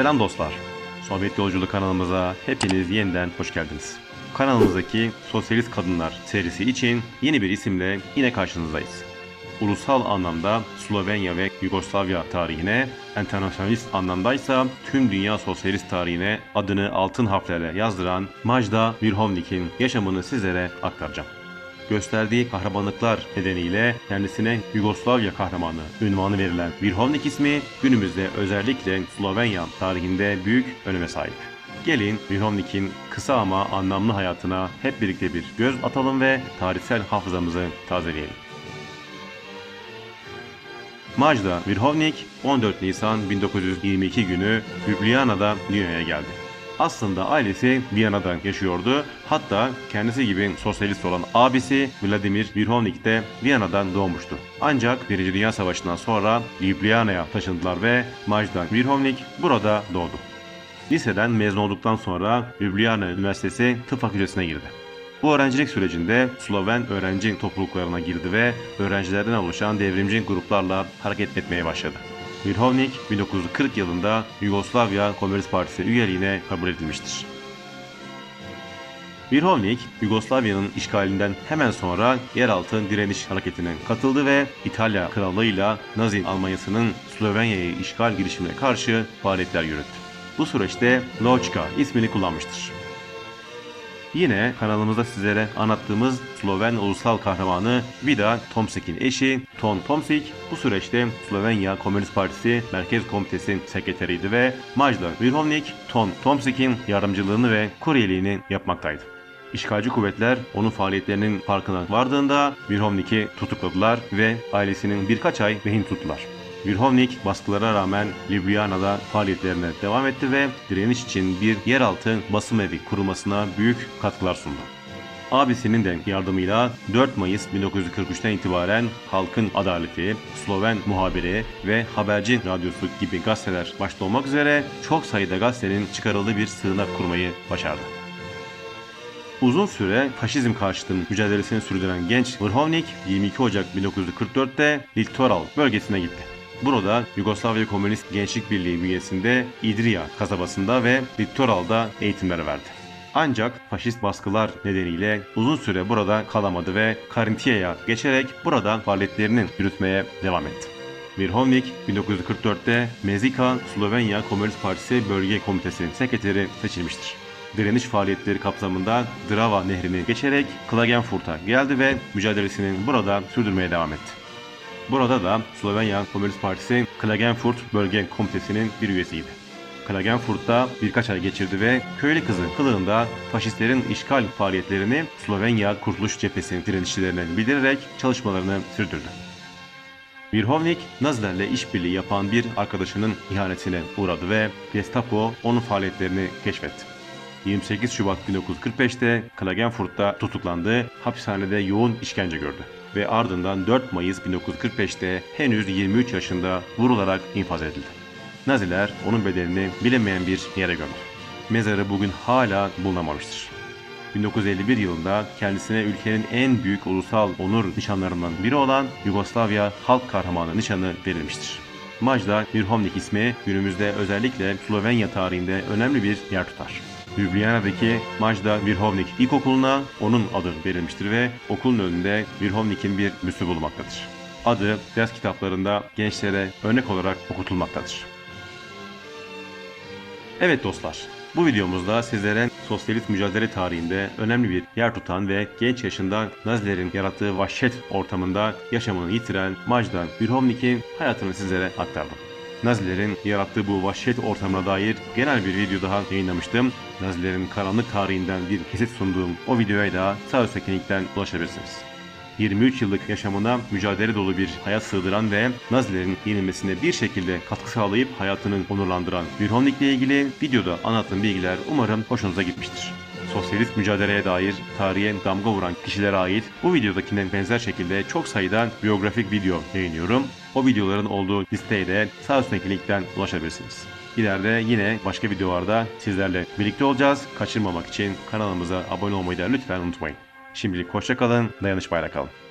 Selam dostlar. Sovyet Yolculuk kanalımıza hepiniz yeniden hoş geldiniz. Kanalımızdaki Sosyalist Kadınlar serisi için yeni bir isimle yine karşınızdayız. Ulusal anlamda Slovenya ve Yugoslavya tarihine, internasyonalist anlamdaysa tüm dünya sosyalist tarihine adını altın harflerle yazdıran Majda Verhovnik'in yaşamını sizlere aktaracağım. Gösterdiği kahramanlıklar nedeniyle kendisine Yugoslavya kahramanı unvanı verilen Verhovnik ismi günümüzde özellikle Slovenya tarihinde büyük öneme sahip. Gelin Verhovnik'in kısa ama anlamlı hayatına hep birlikte bir göz atalım ve tarihsel hafızamızı tazeleyelim. Majda Verhovnik 14 Nisan 1922 günü Ljubljana'da dünyaya geldi. Aslında ailesi Viyana'da yaşıyordu. Hatta kendisi gibi sosyalist olan abisi Vladimir Verhovnik de Viyana'dan doğmuştu. Ancak 1. Dünya Savaşı'ndan sonra Ljubljana'ya taşındılar ve Majda Verhovnik burada doğdu. Liseden mezun olduktan sonra Ljubljana Üniversitesi Tıp Fakültesine girdi. Bu öğrencilik sürecinde Sloven öğrenci topluluklarına girdi ve öğrencilerden oluşan devrimci gruplarla hareket etmeye başladı. Verhovnik 1940 yılında Yugoslavya Komünist Partisi üyeliğine kabul edilmiştir. Verhovnik, Yugoslavya'nın işgalinden hemen sonra yeraltı direniş hareketine katıldı ve İtalya Krallığı'yla Nazi Almanyası'nın Slovenya'yı işgal girişimine karşı faaliyetler yürüttü. Bu süreçte Lochka ismini kullanmıştır. Yine kanalımızda sizlere anlattığımız Sloven ulusal kahramanı Vida Tomsik'in eşi Ton Tomsik bu süreçte Slovenya Komünist Partisi Merkez Komitesi sekreteriydi ve Majda Verhovnik Ton Tomsik'in yardımcılığını ve kuryeliğini yapmaktaydı. İşgalci kuvvetler onun faaliyetlerinin farkına vardığında Verhovnik'i tutukladılar ve ailesinin birkaç ay rehin tuttular. Verhovnik baskılara rağmen Ljubljana'da faaliyetlerine devam etti ve direniş için bir yeraltı basım evi kurulmasına büyük katkılar sundu. Abisinin de yardımıyla 4 Mayıs 1943'ten itibaren Halkın Adaleti, Sloven Muhabiri ve Haberci Radyosu gibi gazeteler başta olmak üzere çok sayıda gazetenin çıkarıldığı bir sığınak kurmayı başardı. Uzun süre faşizm karşıtı mücadelesini sürdüren genç Verhovnik 22 Ocak 1944'te Litoral bölgesine gitti. Burada Yugoslavya Komünist Gençlik Birliği bünyesinde İdriya kasabasında ve Litoral'da eğitimler verdi. Ancak faşist baskılar nedeniyle uzun süre burada kalamadı ve Karintia'ya geçerek burada faaliyetlerini yürütmeye devam etti. Verhovnik 1944'te Mezika Slovenya Komünist Partisi Bölge Komitesi sekreteri seçilmiştir. Direniş faaliyetleri kapsamında Drava nehrini geçerek Klagenfurt'a geldi ve mücadelesini burada sürdürmeye devam etti. Burada da Slovenya Komünist Partisi Klagenfurt Bölge Komitesi'nin bir üyesiydi. Klagenfurt'ta birkaç ay geçirdi ve köylü kızı kılığında faşistlerin işgal faaliyetlerini Slovenya Kurtuluş Cephesi direnişçilerine bildirerek çalışmalarını sürdürdü. Verhovnik, Nazilerle işbirliği yapan bir arkadaşının ihanetine uğradı ve Gestapo onun faaliyetlerini keşfetti. 28 Şubat 1945'te Klagenfurt'ta tutuklandı, hapishanede yoğun işkence gördü ve ardından 4 Mayıs 1945'te henüz 23 yaşında vurularak infaz edildi. Naziler onun bedenini bilinmeyen bir yere gömdü. Mezarı bugün hala bulunamamıştır. 1951 yılında kendisine ülkenin en büyük ulusal onur nişanlarından biri olan Yugoslavya Halk Kahramanı nişanı verilmiştir. Majda Verhovnik ismi günümüzde özellikle Slovenya tarihinde önemli bir yer tutar. Ljubljana'daki Majda Verhovnik İlkokulu'na onun adı verilmiştir ve okulun önünde Verhovnik'in bir büstü bulunmaktadır. Adı ders kitaplarında gençlere örnek olarak okutulmaktadır. Evet dostlar, bu videomuzda sizlere sosyalist mücadele tarihinde önemli bir yer tutan ve genç yaşında Nazilerin yarattığı vahşet ortamında yaşamını yitiren Majda Verhovnik'in hayatını sizlere aktardım. Nazilerin yarattığı bu vahşet ortamına dair genel bir video daha yayınlamıştım. Nazilerin karanlık tarihinden bir kesit sunduğum o videoya da sağ üstteki linkten ulaşabilirsiniz. 23 yıllık yaşamına mücadele dolu bir hayat sığdıran ve Nazilerin yenilmesine bir şekilde katkı sağlayıp hayatını onurlandıran Verhovnik'le ilgili videoda anlattığım bilgiler umarım hoşunuza gitmiştir. Sosyalist mücadeleye dair tarihe damga vuran kişilere ait bu videodakinden benzer şekilde çok sayıda biyografik video yayınlıyorum. O videoların olduğu listeye de sağ üstteki linkten ulaşabilirsiniz. İleride yine başka videolarda sizlerle birlikte olacağız. Kaçırmamak için kanalımıza abone olmayı da lütfen unutmayın. Şimdilik hoşça kalın, dayanışmayla kalın.